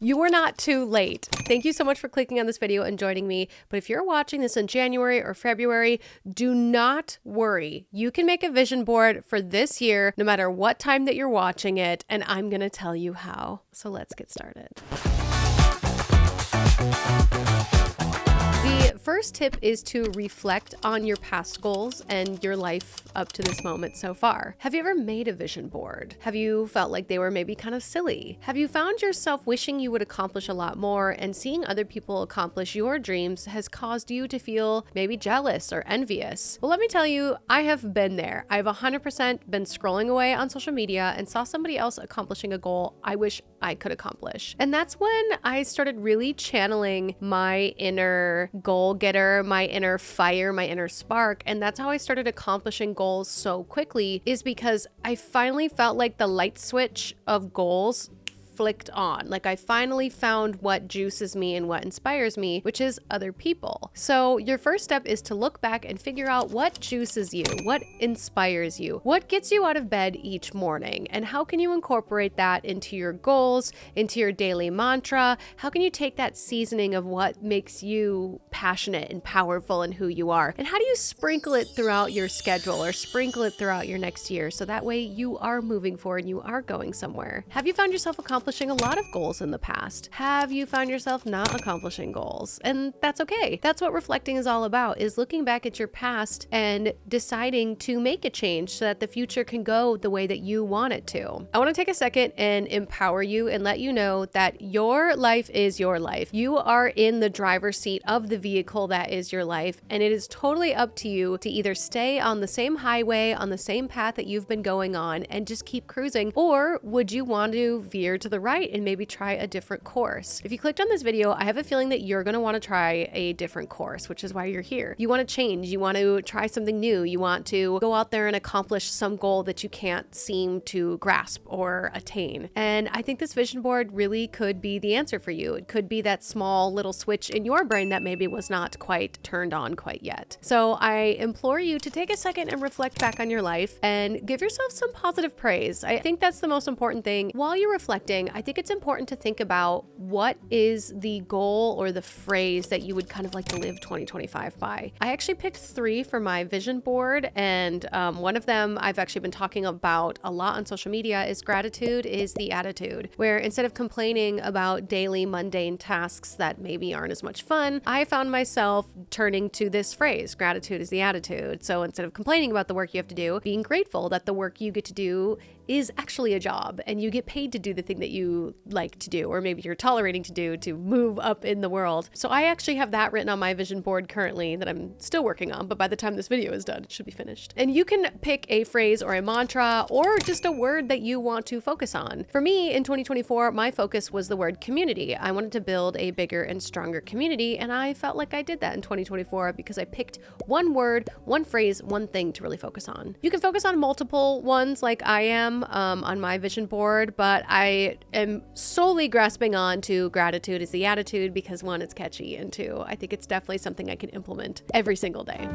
You are not too late. Thank you so much for clicking on this video and joining me. But if you're watching this in January or February, do not worry. You can make a vision board for this year, no matter what time that you're watching it, and I'm gonna tell you how. So let's get started. The first tip is to reflect on your past goals and your life up to this moment so far. Have you ever made a vision board? Have you felt like they were maybe kind of silly? Have you found yourself wishing you would accomplish a lot more, and seeing other people accomplish your dreams has caused you to feel maybe jealous or envious? Well, let me tell you, I have been there. I've 100% been scrolling away on social media and saw somebody else accomplishing a goal I wish I could accomplish. And that's when I started really channeling my inner goal getter, my inner fire, my inner spark. And that's how I started accomplishing goals so quickly, is because I finally felt like the light switch of goals flicked on. Like I finally found what juices me and what inspires me, which is other people. So your first step is to look back and figure out what juices you, what inspires you, what gets you out of bed each morning, and how can you incorporate that into your goals, into your daily mantra? How can you take that seasoning of what makes you passionate and powerful in who you are? And how do you sprinkle it throughout your schedule or sprinkle it throughout your next year so that way you are moving forward and you are going somewhere? Have you found yourself accomplishing a lot of goals in the past? Have you found yourself not accomplishing goals? And that's okay. That's what reflecting is all about, is looking back at your past and deciding to make a change so that the future can go the way that you want it to. I want to take a second and empower you and let you know that your life is your life. You are in the driver's seat of the vehicle that is your life, and it is totally up to you to either stay on the same highway, on the same path that you've been going on and just keep cruising, or would you want to veer to the right and maybe try a different course? If you clicked on this video, I have a feeling that you're going to want to try a different course, which is why you're here. You want to change, you want to try something new, you want to go out there and accomplish some goal that you can't seem to grasp or attain. And I think this vision board really could be the answer for you. It could be that small little switch in your brain that maybe was not quite turned on quite yet. So I implore you to take a second and reflect back on your life and give yourself some positive praise. I think that's the most important thing. While you're reflecting, I think it's important to think about what is the goal or the phrase that you would kind of like to live 2025 by. I actually picked 3 for my vision board, and one of them I've actually been talking about a lot on social media is gratitude is the attitude, where instead of complaining about daily mundane tasks that maybe aren't as much fun, I found myself turning to this phrase, gratitude is the attitude. So instead of complaining about the work you have to do, being grateful that the work you get to do is actually a job and you get paid to do the thing that you like to do, or maybe you're tolerating to do to move up in the world. So I actually have that written on my vision board currently that I'm still working on, but by the time this video is done, it should be finished. And you can pick a phrase or a mantra or just a word that you want to focus on. For me in 2024, my focus was the word community. I wanted to build a bigger and stronger community, and I felt like I did that in 2024 because I picked one word, one phrase, one thing to really focus on. You can focus on multiple ones like I am on my vision board, but I am solely grasping on to gratitude is the attitude because 1, it's catchy, and 2, I think it's definitely something I can implement every single day.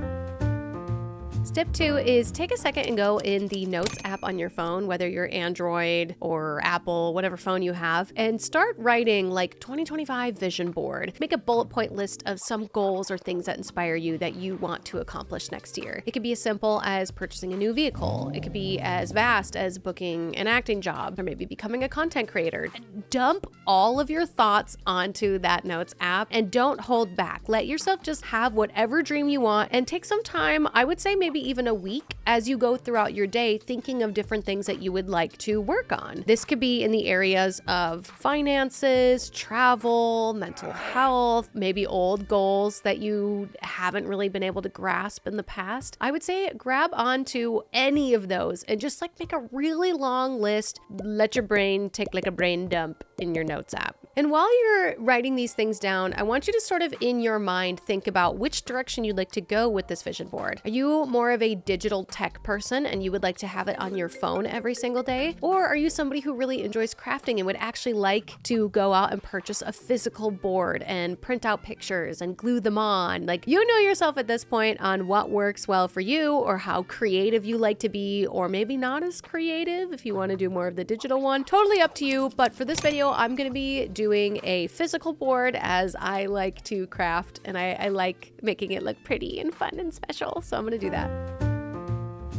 Step 2 is take a second and go in the Notes app on your phone, whether you're Android or Apple, whatever phone you have, and start writing like 2025 vision board. Make a bullet point list of some goals or things that inspire you that you want to accomplish next year. It could be as simple as purchasing a new vehicle. It could be as vast as booking an acting job, or maybe becoming a content creator. Dump all of your thoughts onto that Notes app and don't hold back. Let yourself just have whatever dream you want and take some time, I would say maybe even a week, as you go throughout your day thinking of different things that you would like to work on. This could be in the areas of finances, travel, mental health, maybe old goals that you haven't really been able to grasp in the past. I would say grab onto any of those and just like make a really long list. Let your brain take like a brain dump in your Notes app. And while you're writing these things down, I want you to sort of in your mind think about which direction you'd like to go with this vision board. Are you more of a digital tech person and you would like to have it on your phone every single day? Or are you somebody who really enjoys crafting and would actually like to go out and purchase a physical board and print out pictures and glue them on? Like, you know yourself at this point on what works well for you or how creative you like to be, or maybe not as creative if you want to do more of the digital one. Totally up to you. But for this video, I'm going to be doing doing a physical board, as I like to craft and I like making it look pretty and fun and special. So I'm gonna do that.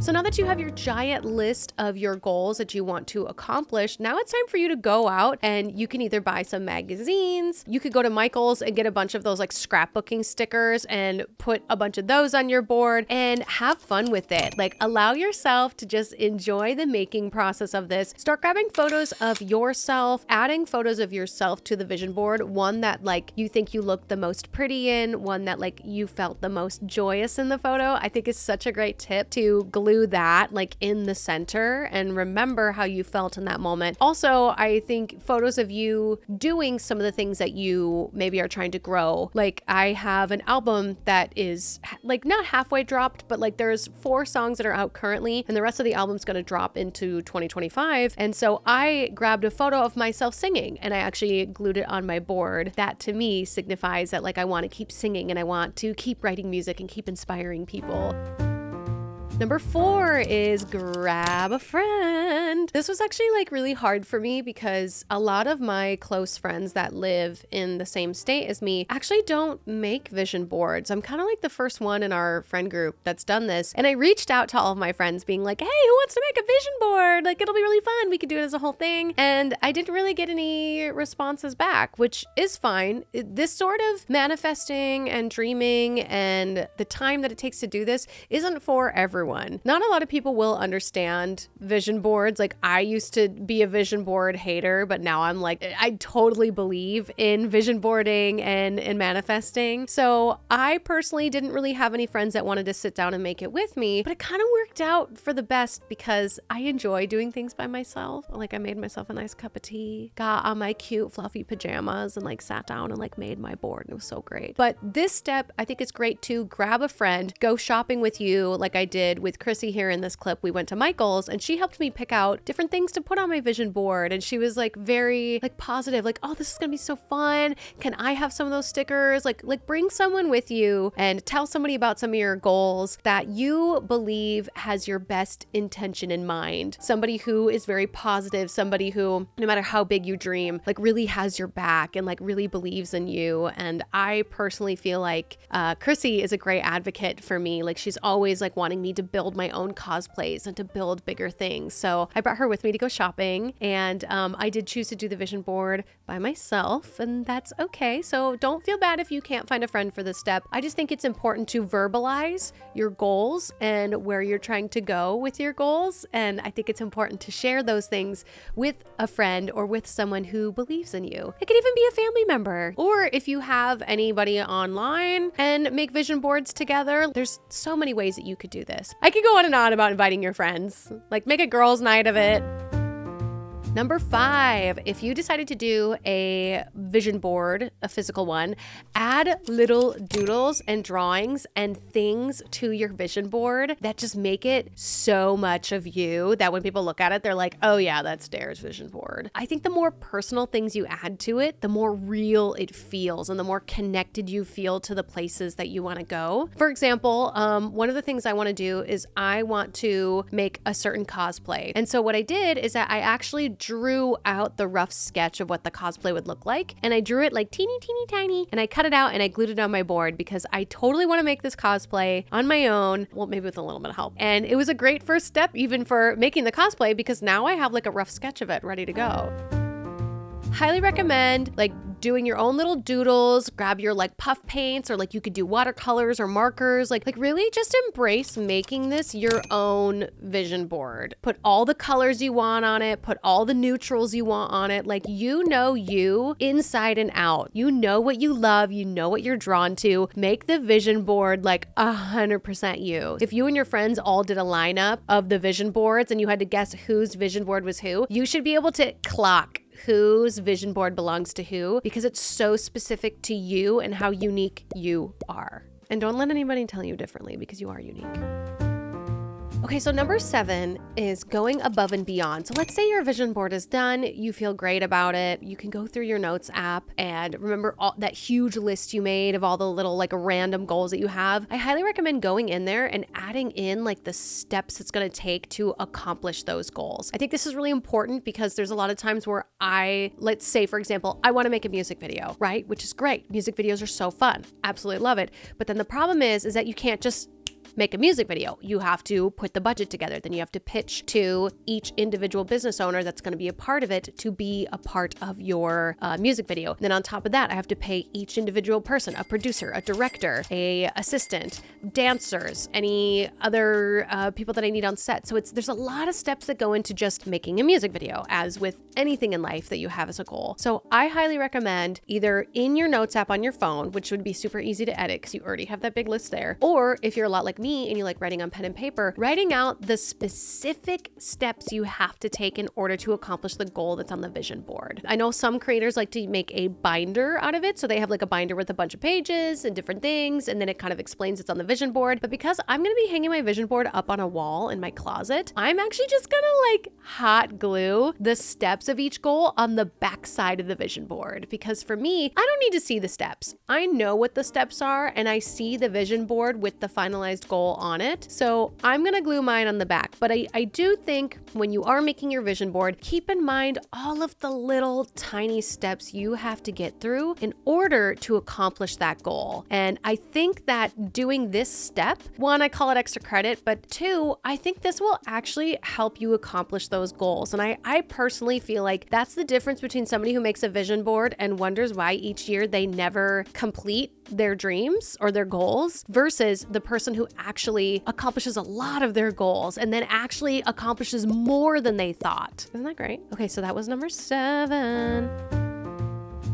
So now that you have your giant list of your goals that you want to accomplish, now it's time for you to go out and you can either buy some magazines, you could go to Michael's and get a bunch of those like scrapbooking stickers and put a bunch of those on your board and have fun with it. Like, allow yourself to just enjoy the making process of this. Start grabbing photos of yourself, adding photos of yourself to the vision board, one that like you think you look the most pretty in, one that like you felt the most joyous in the photo. I think is such a great tip to glue that like in the center and remember how you felt in that moment. Also, I think photos of you doing some of the things that you maybe are trying to grow. Like, I have an album that is like not halfway dropped, but like there's 4 songs that are out currently and the rest of the album's going to drop into 2025. And so I grabbed a photo of myself singing and I actually glued it on my board. That to me signifies that like I want to keep singing and I want to keep writing music and keep inspiring people. Number 4 is grab a friend. This was actually like really hard for me because a lot of my close friends that live in the same state as me actually don't make vision boards. I'm kind of like the first one in our friend group that's done this. And I reached out to all of my friends being like, hey, who wants to make a vision board? Like, it'll be really fun. We could do it as a whole thing. And I didn't really get any responses back, which is fine. This sort of manifesting and dreaming and the time that it takes to do this isn't for everyone. Not a lot of people will understand vision boards. Like, I used to be a vision board hater, but now I'm like, I totally believe in vision boarding and manifesting. So I personally didn't really have any friends that wanted to sit down and make it with me, but it kind of worked out for the best because I enjoy doing things by myself. Like, I made myself a nice cup of tea, got on my cute fluffy pajamas and like sat down and like made my board. And it was so great. But this step, I think it's great to grab a friend, go shopping with you like I did with Chrissy here in this clip. We went to Michael's and she helped me pick out different things to put on my vision board. And she was like very like positive, like, oh, this is gonna be so fun. Can I have some of those stickers? Like bring someone with you and tell somebody about some of your goals that you believe has your best intention in mind. Somebody who is very positive, somebody who, no matter how big you dream, like really has your back and like really believes in you. And I personally feel like Chrissy is a great advocate for me. Like, she's always like wanting me to build my own cosplays and to build bigger things. So I brought her with me to go shopping, and I did choose to do the vision board by myself, and that's okay. So don't feel bad if you can't find a friend for this step. I just think it's important to verbalize your goals and where you're trying to go with your goals. And I think it's important to share those things with a friend or with someone who believes in you. It could even be a family member, or if you have anybody online and make vision boards together. There's so many ways that you could do this. I could go on and on about inviting your friends, like make a girls' night of it. Number 5, if you decided to do a vision board, a physical one, add little doodles and drawings and things to your vision board that just make it so much of you that when people look at it, they're like, oh yeah, that's Dare's vision board. I think the more personal things you add to it, the more real it feels and the more connected you feel to the places that you want to go. For example, one of the things I want to do is I want to make a certain cosplay. And so what I did is that I actually drew out the rough sketch of what the cosplay would look like. And I drew it like teeny tiny, and I cut it out and I glued it on my board because I totally want to make this cosplay on my own. Well, maybe with a little bit of help. And it was a great first step even for making the cosplay because now I have like a rough sketch of it ready to go. Highly recommend like doing your own little doodles, grab your like puff paints, or like you could do watercolors or markers, like really just embrace making this your own vision board. Put all the colors you want on it, put all the neutrals you want on it. Like, you know you inside and out. You know what you love, you know what you're drawn to. Make the vision board like 100% you. If you and your friends all did a lineup of the vision boards and you had to guess whose vision board was who, you should be able to clock whose vision board belongs to who because it's so specific to you and how unique you are. And don't let anybody tell you differently because you are unique. Okay, so number 7 is going above and beyond. So let's say your vision board is done, you feel great about it. You can go through your notes app and remember all that huge list you made of all the little like random goals that you have. I highly recommend going in there and adding in like the steps it's going to take to accomplish those goals. I think this is really important because there's a lot of times where let's say for example, I want to make a music video, right? Which is great. Music videos are so fun. Absolutely love it. But then the problem is that you can't just make a music video. You have to put the budget together. Then you have to pitch to each individual business owner that's going to be a part of it to be a part of your music video. And then on top of that, I have to pay each individual person, a producer, a director, a assistant, dancers, any other people that I need on set. So there's a lot of steps that go into just making a music video, as with anything in life that you have as a goal. So I highly recommend either in your notes app on your phone, which would be super easy to edit because you already have that big list there, or if you're a lot like me and you like writing on pen and paper, writing out the specific steps you have to take in order to accomplish the goal that's on the vision board. I know some creators like to make a binder out of it. So they have like a binder with a bunch of pages and different things, and then it kind of explains it's on the vision board. But because I'm going to be hanging my vision board up on a wall in my closet, I'm actually just going to like hot glue the steps of each goal on the back side of the vision board. Because for me, I don't need to see the steps. I know what the steps are and I see the vision board with the finalized goal on it. So I'm going to glue mine on the back. But I do think when you are making your vision board, keep in mind all of the little tiny steps you have to get through in order to accomplish that goal. And I think that doing this step, one, I call it extra credit, but two, I think this will actually help you accomplish those goals. And I personally feel like that's the difference between somebody who makes a vision board and wonders why each year they never complete their dreams or their goals versus the person who actually accomplishes a lot of their goals and then actually accomplishes more than they thought. Isn't that great? Okay, so that was number 7.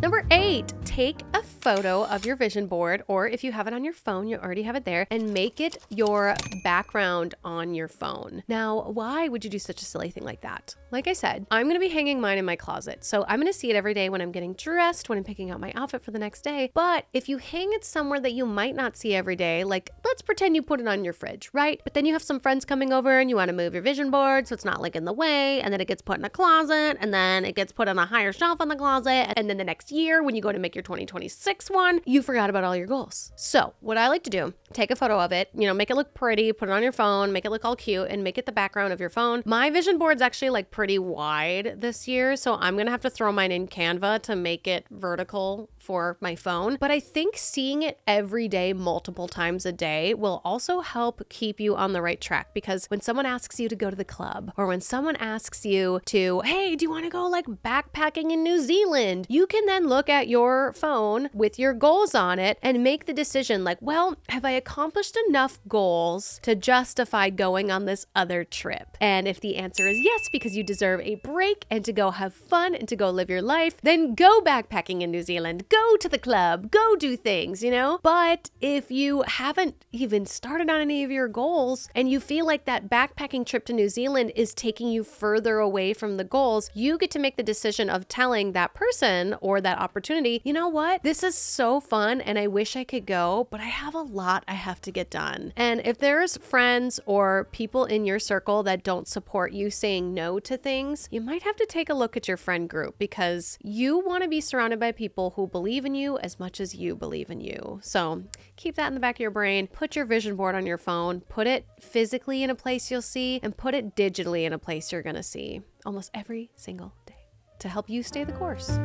Number 8, take a photo of your vision board, or if you have it on your phone, you already have it there, and make it your background on your phone. Now, why would you do such a silly thing like that? Like I said, I'm going to be hanging mine in my closet. So I'm going to see it every day when I'm getting dressed, when I'm picking out my outfit for the next day. But if you hang it somewhere that you might not see every day, like let's pretend you put it on your fridge, right? But then you have some friends coming over and you want to move your vision board so it's not like in the way, and then it gets put in a closet, and then it gets put on a higher shelf on the closet, and then the next year when you go to make your 2026 one, you forgot about all your goals. So what I like to do, take a photo of it, make it look pretty, put it on your phone, make it look all cute, and make it the background of your phone. My vision board's actually like pretty wide this year, so I'm gonna have to throw mine in Canva to make it vertical for my phone. But I think seeing it every day, multiple times a day, will also help keep you on the right track, because when someone asks you to go to the club, or when someone asks you to, hey, do you want to go like backpacking in New Zealand? You can then look at your phone with your goals on it and make the decision like, well, have I accomplished enough goals to justify going on this other trip? And if the answer is yes, because you deserve a break and to go have fun and to go live your life, then go backpacking in New Zealand, go to the club, go do things, But if you haven't even started on any of your goals and you feel like that backpacking trip to New Zealand is taking you further away from the goals, you get to make the decision of telling that person or that opportunity, you know what? This is so fun and I wish I could go, but I have a lot I have to get done. And if there's friends or people in your circle that don't support you saying no to things, you might have to take a look at your friend group, because you want to be surrounded by people who believe in you as much as you believe in you. So keep that in the back of your brain. Put your vision board on your phone, put it physically in a place you'll see, and put it digitally in a place you're going to see almost every single day to help you stay the course.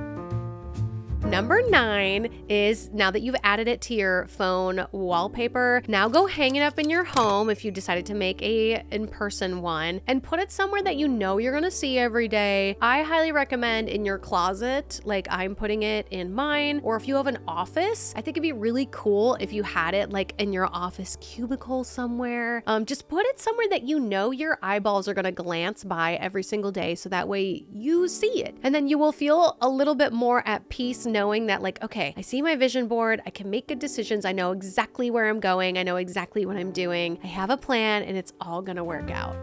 Number 9 is, now that you've added it to your phone wallpaper, now go hang it up in your home if you decided to make a in-person one, and put it somewhere that you know you're gonna see every day. I highly recommend in your closet, like I'm putting it in mine, or if you have an office, I think it'd be really cool if you had it like in your office cubicle somewhere. Just put it somewhere that you know your eyeballs are gonna glance by every single day, so that way you see it. And then you will feel a little bit more at peace knowing that like, okay, I see my vision board, I can make good decisions, I know exactly where I'm going, I know exactly what I'm doing, I have a plan, and it's all gonna work out.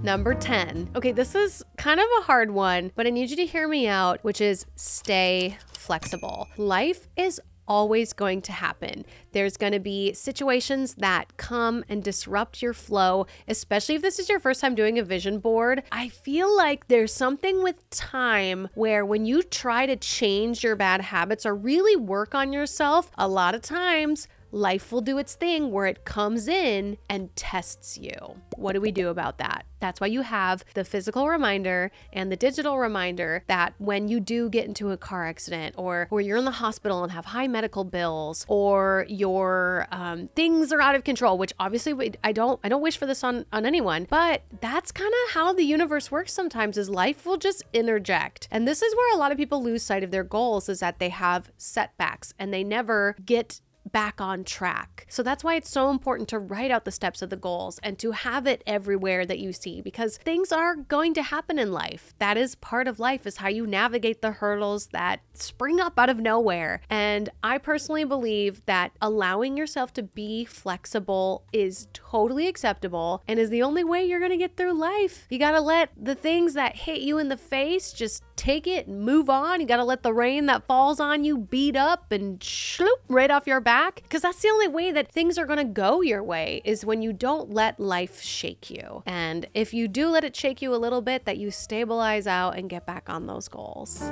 Number 10. Okay, this is kind of a hard one, but I need you to hear me out, which is stay flexible. Life is always going to happen. There's going to be situations that come and disrupt your flow, especially if this is your first time doing a vision board. I feel like there's something with time where when you try to change your bad habits or really work on yourself, a lot of times life will do its thing where it comes in and tests you. What do we do about that? That's why you have the physical reminder and the digital reminder that when you do get into a car accident or you're in the hospital and have high medical bills or your things are out of control, which obviously I don't wish for this on anyone, but that's kind of how the universe works sometimes, is life will just interject. And this is where a lot of people lose sight of their goals, is that they have setbacks and they never get back on track. So that's why it's so important to write out the steps of the goals and to have it everywhere that you see, because things are going to happen in life. That is part of life, is how you navigate the hurdles that spring up out of nowhere. And I personally believe that allowing yourself to be flexible is totally acceptable and is the only way you're going to get through life. You got to let the things that hit you in the face, just take it and move on. You got to let the rain that falls on you beat up and shloop right off your back, because that's the only way that things are going to go your way, is when you don't let life shake you. And if you do let it shake you a little bit, that you stabilize out and get back on those goals.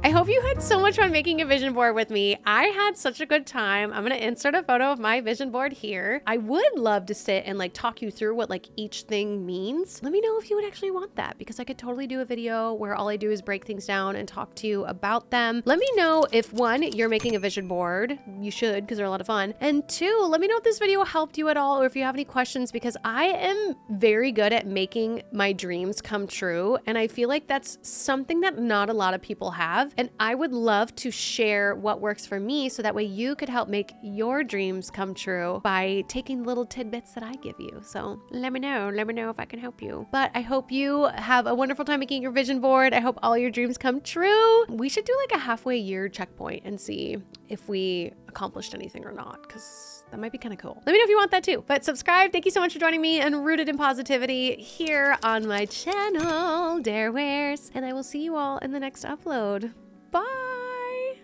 I hope you had so much fun making a vision board with me. I had such a good time. I'm going to insert a photo of my vision board here. I would love to sit and talk you through what each thing means. Let me know if you would actually want that, because I could totally do a video where all I do is break things down and talk to you about them. Let me know if, one, you're making a vision board. You should, because they're a lot of fun. And two, let me know if this video helped you at all, or if you have any questions, because I am very good at making my dreams come true. And I feel like that's something that not a lot of people have. And I would love to share what works for me, so that way you could help make your dreams come true by taking little tidbits that I give you. So let me know if I can help you. But I hope you have a wonderful time making your vision board. I hope all your dreams come true. We should do a halfway year checkpoint and see if we accomplished anything or not, because that might be kind of cool. Let me know if you want that too. But subscribe. Thank you so much for joining me and Rooted in Positivity here on my channel, Darewares. And I will see you all in the next upload. Bye.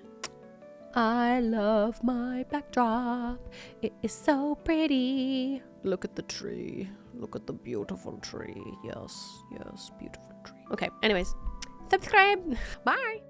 I love my backdrop. It is so pretty. Look at the tree. Look at the beautiful tree. Yes, beautiful tree. Okay, anyways, subscribe. Bye.